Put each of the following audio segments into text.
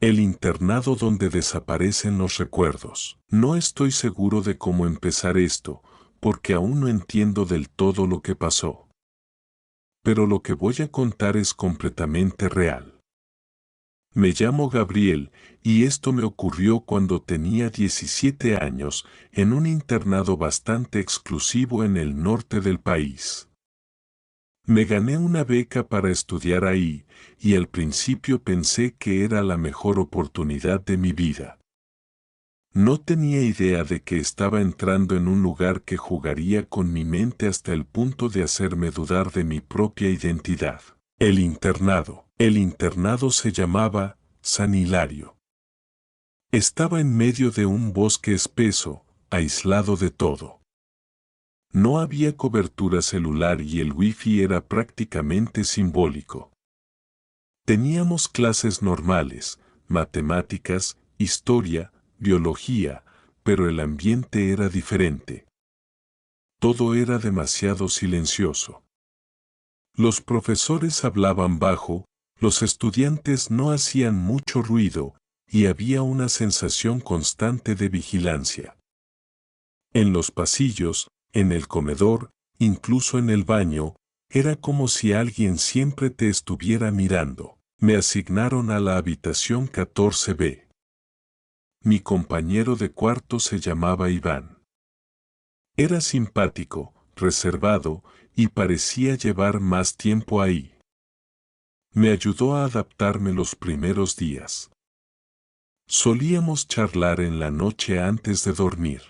El internado donde desaparecen los recuerdos. No estoy seguro de cómo empezar esto, porque aún no entiendo del todo lo que pasó. Pero lo que voy a contar es completamente real. Me llamo Gabriel, y esto me ocurrió cuando tenía 17 años, en un internado bastante exclusivo en el norte del país. Me gané una beca para estudiar ahí, y al principio pensé que era la mejor oportunidad de mi vida. No tenía idea de que estaba entrando en un lugar que jugaría con mi mente hasta el punto de hacerme dudar de mi propia identidad. El internado. El internado se llamaba San Hilario. Estaba en medio de un bosque espeso, aislado de todo. No había cobertura celular y el wifi era prácticamente simbólico. Teníamos clases normales, matemáticas, historia, biología, pero el ambiente era diferente. Todo era demasiado silencioso. Los profesores hablaban bajo, los estudiantes no hacían mucho ruido, y había una sensación constante de vigilancia. En los pasillos, en el comedor, incluso en el baño, era como si alguien siempre te estuviera mirando. Me asignaron a la habitación 14B. Mi compañero de cuarto se llamaba Iván. Era simpático, reservado, y parecía llevar más tiempo ahí. Me ayudó a adaptarme los primeros días. Solíamos charlar en la noche antes de dormir.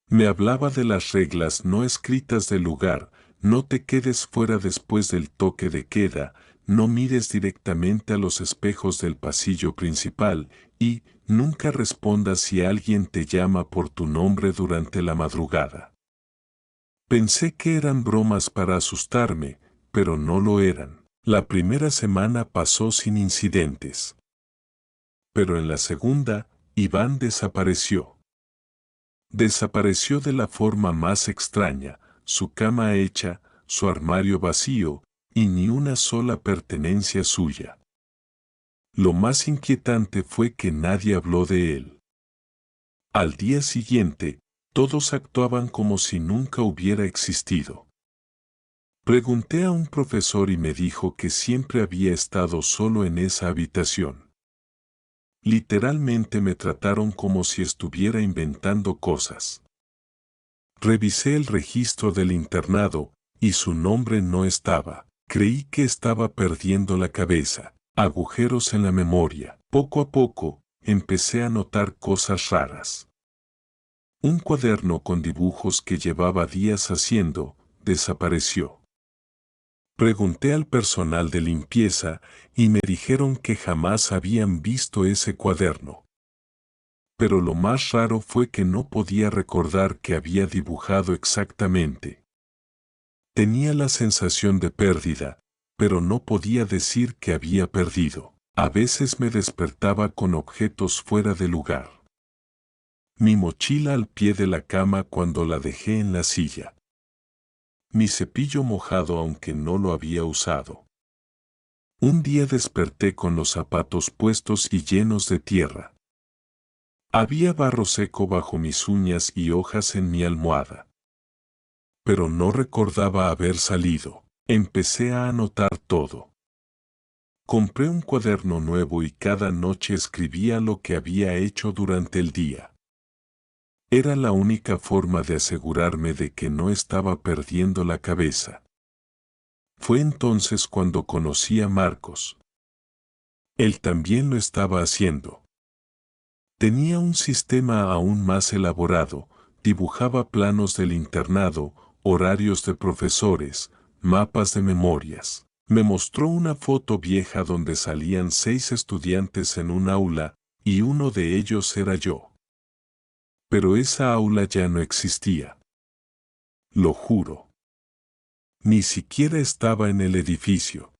Me hablaba de las reglas no escritas del lugar: no te quedes fuera después del toque de queda, no mires directamente a los espejos del pasillo principal, y nunca respondas si alguien te llama por tu nombre durante la madrugada. Pensé que eran bromas para asustarme, pero no lo eran. La primera semana pasó sin incidentes. Pero en la segunda, Iván desapareció. Desapareció de la forma más extraña: su cama hecha, su armario vacío, y ni una sola pertenencia suya. Lo más inquietante fue que nadie habló de él. Al día siguiente, todos actuaban como si nunca hubiera existido. Pregunté a un profesor y me dijo que siempre había estado solo en esa habitación. Literalmente me trataron como si estuviera inventando cosas. Revisé el registro del internado, y su nombre no estaba. Creí que estaba perdiendo la cabeza. Agujeros en la memoria. Poco a poco, empecé a notar cosas raras. Un cuaderno con dibujos que llevaba días haciendo, desapareció. Pregunté al personal de limpieza, y me dijeron que jamás habían visto ese cuaderno. Pero lo más raro fue que no podía recordar qué había dibujado exactamente. Tenía la sensación de pérdida, pero no podía decir que había perdido. A veces me despertaba con objetos fuera de lugar. Mi mochila al pie de la cama cuando la dejé en la silla. Mi cepillo mojado aunque no lo había usado. Un día desperté con los zapatos puestos y llenos de tierra. Había barro seco bajo mis uñas y hojas en mi almohada. Pero no recordaba haber salido. Empecé a anotar todo. Compré un cuaderno nuevo y cada noche escribía lo que había hecho durante el día. Era la única forma de asegurarme de que no estaba perdiendo la cabeza. Fue entonces cuando conocí a Marcos. Él también lo estaba haciendo. Tenía un sistema aún más elaborado: dibujaba planos del internado, horarios de profesores, mapas de memorias. Me mostró una foto vieja donde salían 6 estudiantes en un aula, y uno de ellos era yo. Pero esa aula ya no existía. Lo juro. Ni siquiera estaba en el edificio.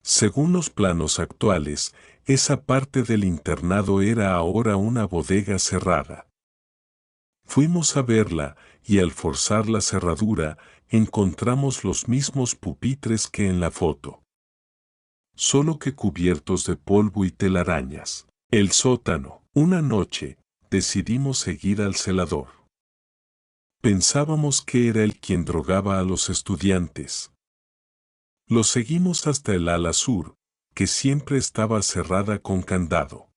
Según los planos actuales, esa parte del internado era ahora una bodega cerrada. Fuimos a verla, y al forzar la cerradura, encontramos los mismos pupitres que en la foto. solo que cubiertos de polvo y telarañas. El sótano. Una noche, decidimos seguir al celador. Pensábamos que era él quien drogaba a los estudiantes. Lo seguimos hasta el ala sur, que siempre estaba cerrada con candado.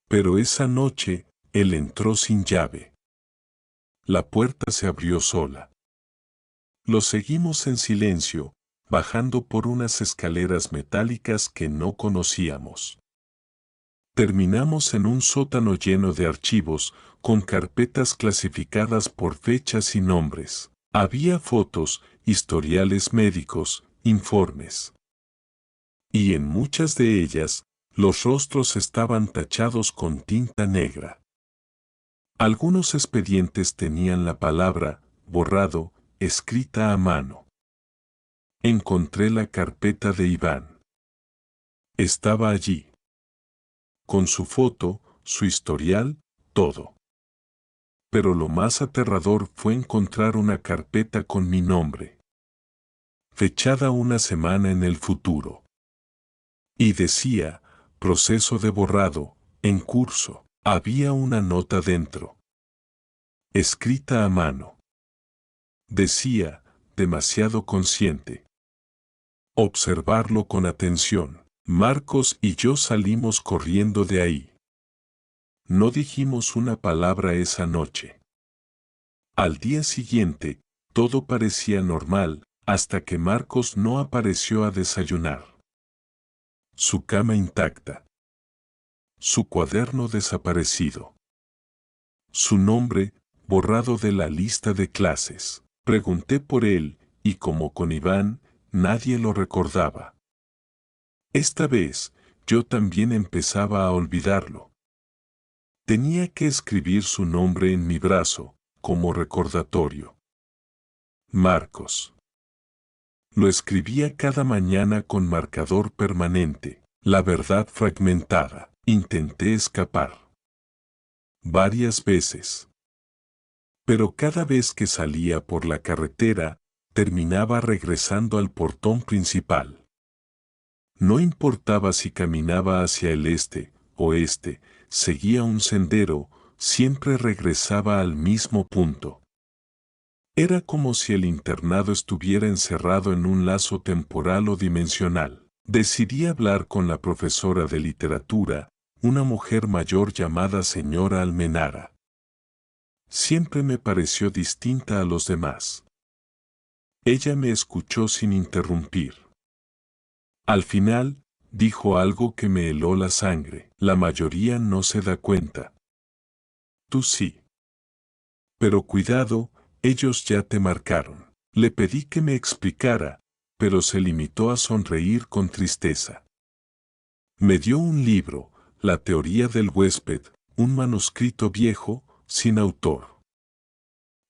Pero esa noche, él entró sin llave. La puerta se abrió sola. Lo seguimos en silencio, bajando por unas escaleras metálicas que no conocíamos. Terminamos en un sótano lleno de archivos, con carpetas clasificadas por fechas y nombres. Había fotos, historiales médicos, informes. Y en muchas de ellas, los rostros estaban tachados con tinta negra. Algunos expedientes tenían la palabra borrado escrita a mano. Encontré la carpeta de Iván. Estaba allí. Con su foto, su historial, todo. Pero lo más aterrador fue encontrar una carpeta con mi nombre. Fechada una semana en el futuro. Y decía, proceso de borrado, en curso. Había una nota dentro. Escrita a mano. Decía, demasiado consciente. Observarlo con atención. Marcos y yo salimos corriendo de ahí. No dijimos una palabra esa noche. Al día siguiente, todo parecía normal, hasta que Marcos no apareció a desayunar. Su cama intacta. Su cuaderno desaparecido. Su nombre, borrado de la lista de clases. Pregunté por él, y como con Iván, nadie lo recordaba. Esta vez, yo también empezaba a olvidarlo. Tenía que escribir su nombre en mi brazo, como recordatorio. Marcos. Lo escribía cada mañana con marcador permanente. La verdad fragmentada. Intenté escapar. Varias veces. Pero cada vez que salía por la carretera, terminaba regresando al portón principal. No importaba si caminaba hacia el este, oeste, seguía un sendero, siempre regresaba al mismo punto. Era como si el internado estuviera encerrado en un lazo temporal o dimensional. Decidí hablar con la profesora de literatura, una mujer mayor llamada señora Almenara. Siempre me pareció distinta a los demás. Ella me escuchó sin interrumpir. Al final, dijo algo que me heló la sangre. La mayoría no se da cuenta. Tú sí. Pero cuidado, ellos ya te marcaron. Le pedí que me explicara, pero se limitó a sonreír con tristeza. Me dio un libro, La teoría del huésped, un manuscrito viejo, sin autor.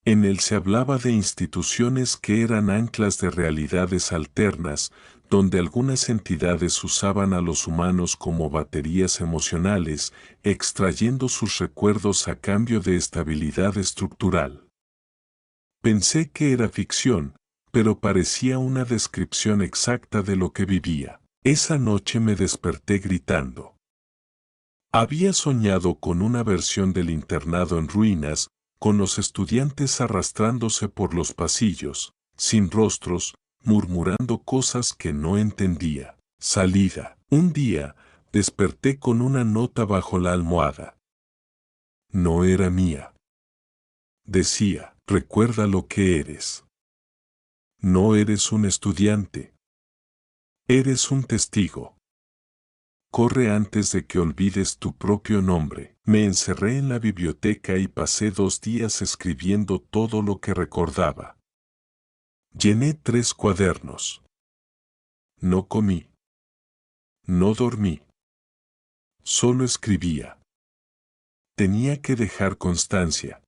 En él se hablaba de instituciones que eran anclas de realidades alternas, donde algunas entidades usaban a los humanos como baterías emocionales, extrayendo sus recuerdos a cambio de estabilidad estructural. Pensé que era ficción, pero parecía una descripción exacta de lo que vivía. Esa noche me desperté gritando. Había soñado con una versión del internado en ruinas, con los estudiantes arrastrándose por los pasillos, sin rostros, murmurando cosas que no entendía. Salida. Un día, desperté con una nota bajo la almohada. No era mía. Decía, recuerda lo que eres. No eres un estudiante. Eres un testigo. Corre antes de que olvides tu propio nombre. Me encerré en la biblioteca y pasé 2 días escribiendo todo lo que recordaba. Llené 3 cuadernos. No comí. No dormí. Solo escribía. Tenía que dejar constancia.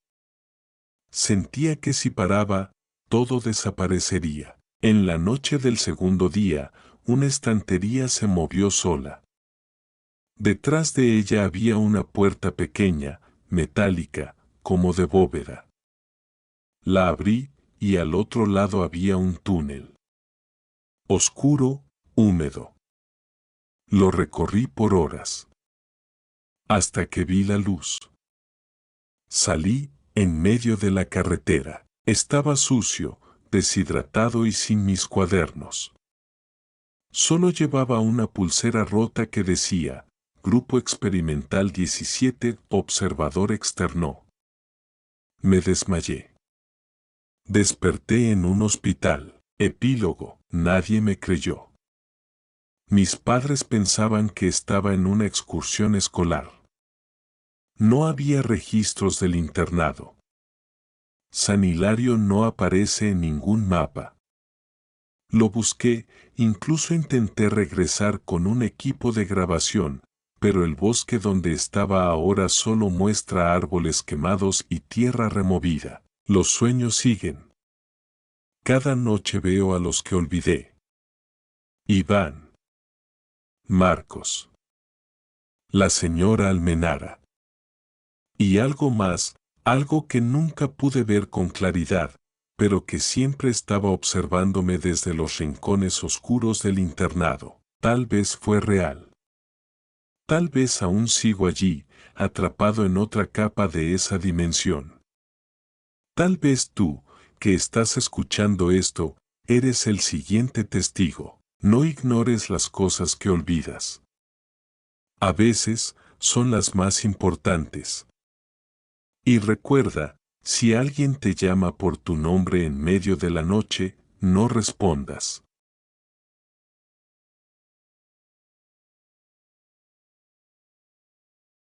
Sentía que si paraba, todo desaparecería. En la noche del segundo día, una estantería se movió sola. Detrás de ella había una puerta pequeña, metálica, como de bóveda. La abrí, y al otro lado había un túnel. Oscuro, húmedo. Lo recorrí por horas. Hasta que vi la luz. Salí en medio de la carretera. Estaba sucio, deshidratado y sin mis cuadernos. Solo llevaba una pulsera rota que decía, Grupo Experimental 17, Observador Externo. Me desmayé. Desperté en un hospital. Epílogo. Nadie me creyó. Mis padres pensaban que estaba en una excursión escolar. No había registros del internado. San Hilario no aparece en ningún mapa. Lo busqué, incluso intenté regresar con un equipo de grabación, pero el bosque donde estaba ahora solo muestra árboles quemados y tierra removida. Los sueños siguen. Cada noche veo a los que olvidé. Iván. Marcos. La señora Almenara. Y algo más, algo que nunca pude ver con claridad, pero que siempre estaba observándome desde los rincones oscuros del internado. Tal vez fue real. Tal vez aún sigo allí, atrapado en otra capa de esa dimensión. Tal vez tú, que estás escuchando esto, eres el siguiente testigo. No ignores las cosas que olvidas. A veces, son las más importantes. Y recuerda, si alguien te llama por tu nombre en medio de la noche, no respondas.